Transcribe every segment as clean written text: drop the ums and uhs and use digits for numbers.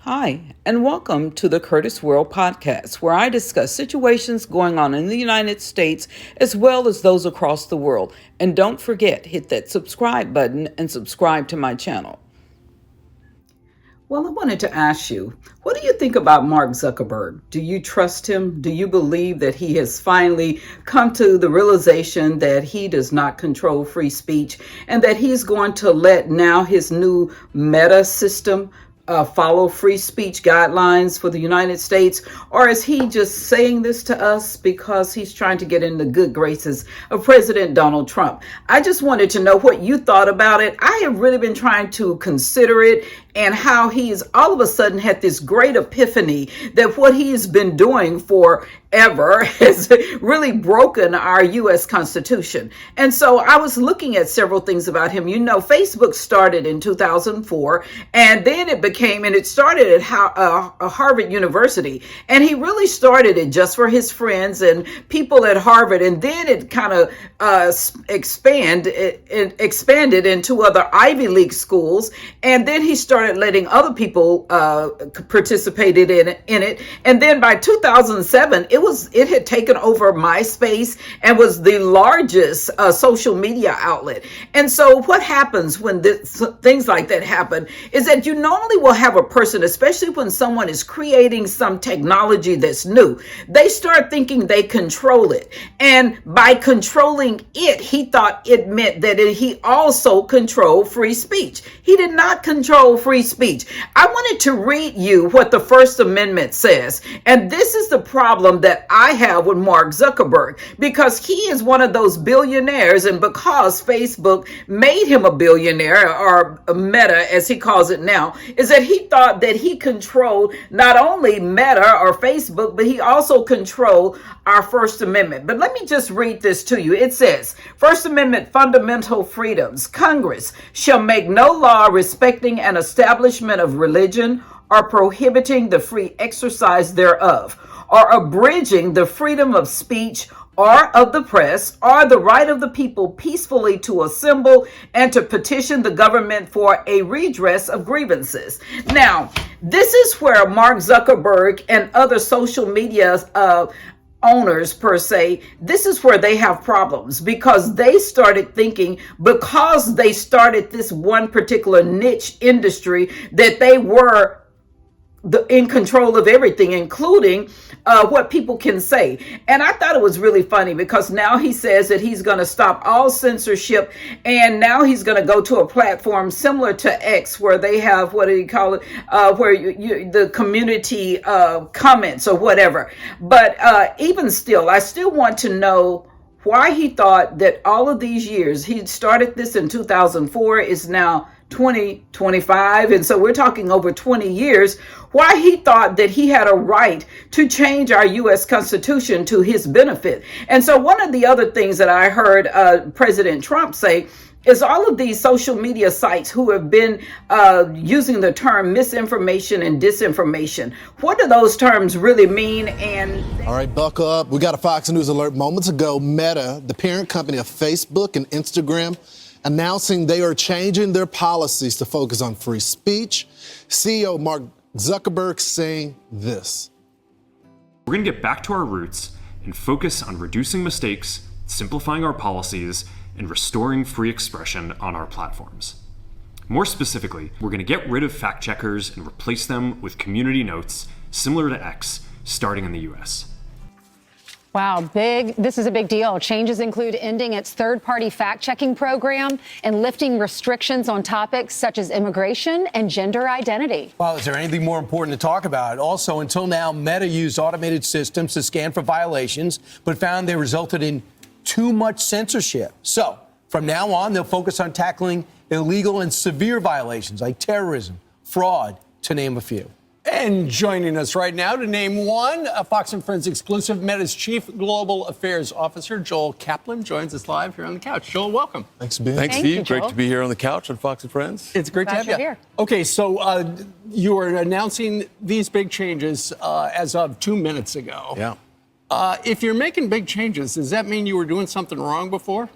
Hi, and welcome to the Curtis World Podcast, where I discuss situations going on in the United States as well as those across the world. And don't forget, hit that subscribe button and subscribe to my channel. Well, I wanted to ask you, what do you think about Mark Zuckerberg? Do you trust him? Do you believe that he has finally come to the realization that he does not control free speech and that he's going to let now his new meta system follow free speech guidelines for the United States? Or is he just saying this to us because he's trying to get in the good graces of President Donald Trump? I just wanted to know what you thought about it. I have really been trying to consider it and how he's all of a sudden had this great epiphany that what he's been doing forever has really broken our U.S. Constitution. And so I was looking at several things about him. You know, Facebook started in 2004, and then it started at Harvard University. And he really started it just for his friends and people at Harvard. And then it kind of expanded into other Ivy League schools. And then he started letting other people participate in it. And then by 2007, it had taken over MySpace and was the largest social media outlet. And so what happens when things like that happen is that you normally will have a person, especially when someone is creating some technology that's new, they start thinking they control it. And by controlling it, he thought it meant that he also controlled free speech. He did not control free speech. I wanted to read you what the First Amendment says. And this is the problem that I have with Mark Zuckerberg, because he is one of those billionaires, and because Facebook made him a billionaire, or Meta as he calls it now, is that he thought that he controlled not only Meta or Facebook, but he also controlled our First Amendment. But let me just read this to you. It says, First Amendment fundamental freedoms. Congress shall make no law respecting an establishment of religion or prohibiting the free exercise thereof, or abridging the freedom of speech or of the press, or the right of the people peacefully to assemble and to petition the government for a redress of grievances. Now, this is where Mark Zuckerberg and other social media owners per se, this is where they have problems, because they started thinking, because they started this one particular niche industry, that they were in control of everything, including what people can say. And I thought it was really funny, because now he says that he's going to stop all censorship, and now he's going to go to a platform similar to X, where they have, what do you call it, where the community comments or whatever. But even still, I still want to know why he thought that all of these years, he started this in 2004, is now 2025, and so we're talking over 20 years, why he thought that he had a right to change our U.S. Constitution to his benefit. And so one of the other things that I heard President Trump say is all of these social media sites who have been using the term misinformation and disinformation. What do those terms really mean? And all right, buckle up. We got a Fox News alert moments ago. Meta, the parent company of Facebook and Instagram, announcing they are changing their policies to focus on free speech. CEO Mark Zuckerberg saying this. We're going to get back to our roots and focus on reducing mistakes, simplifying our policies, and restoring free expression on our platforms. More specifically, we're going to get rid of fact checkers and replace them with community notes similar to X, starting in the US. Wow, this is a big deal. Changes include ending its third-party fact-checking program and lifting restrictions on topics such as immigration and gender identity. Well, is there anything more important to talk about? Also, until now, Meta used automated systems to scan for violations, but found they resulted in too much censorship. So, from now on, they'll focus on tackling illegal and severe violations like terrorism, fraud, to name a few. And joining us right now to name one, a Fox and Friends exclusive, Meta's Chief Global Affairs Officer, Joel Kaplan, joins us live here on the couch. Joel, welcome. Thanks, Ben. Thanks, Steve. Great to be here on the couch on Fox and Friends. It's great to have you here. Okay, so you are announcing these big changes as of 2 minutes ago. Yeah. If you're making big changes, does that mean you were doing something wrong before?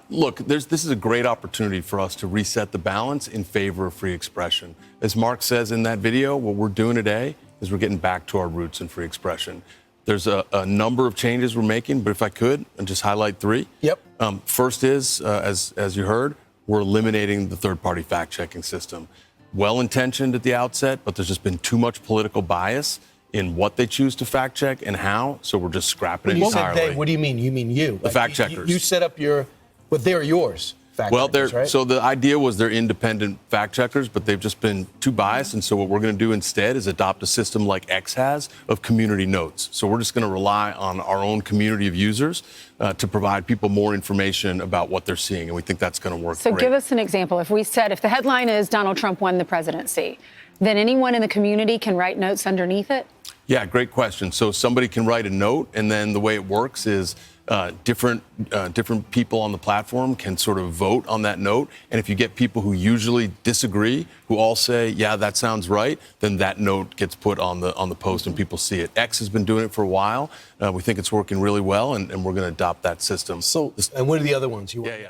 Look, this is a great opportunity for us to reset the balance in favor of free expression. As Mark says in that video, what we're doing today is we're getting back to our roots in free expression. There's a number of changes we're making, but if I could, and just highlight three. Yep. First is, as you heard, we're eliminating the third-party fact-checking system. Well-intentioned at the outset, but there's just been too much political bias in what they choose to fact-check and how, so we're just scrapping it entirely. They, what do you mean? You mean you? The fact-checkers. You set up but they're yours. Well, Right? so the idea was they're independent fact checkers, but they've just been too biased. And so what we're going to do instead is adopt a system like X has of community notes. So we're just going to rely on our own community of users to provide people more information about what they're seeing. And we think that's going to work great. Give us an example. If the headline is Donald Trump won the presidency, then anyone in the community can write notes underneath it? Yeah, great question. So somebody can write a note, and then the way it works is different people on the platform can sort of vote on that note. And if you get people who usually disagree, who all say, yeah, that sounds right, then that note gets put on the post and people see it. X has been doing it for a while. We think it's working really well, and we're going to adopt that system. And what are the other ones? Yeah.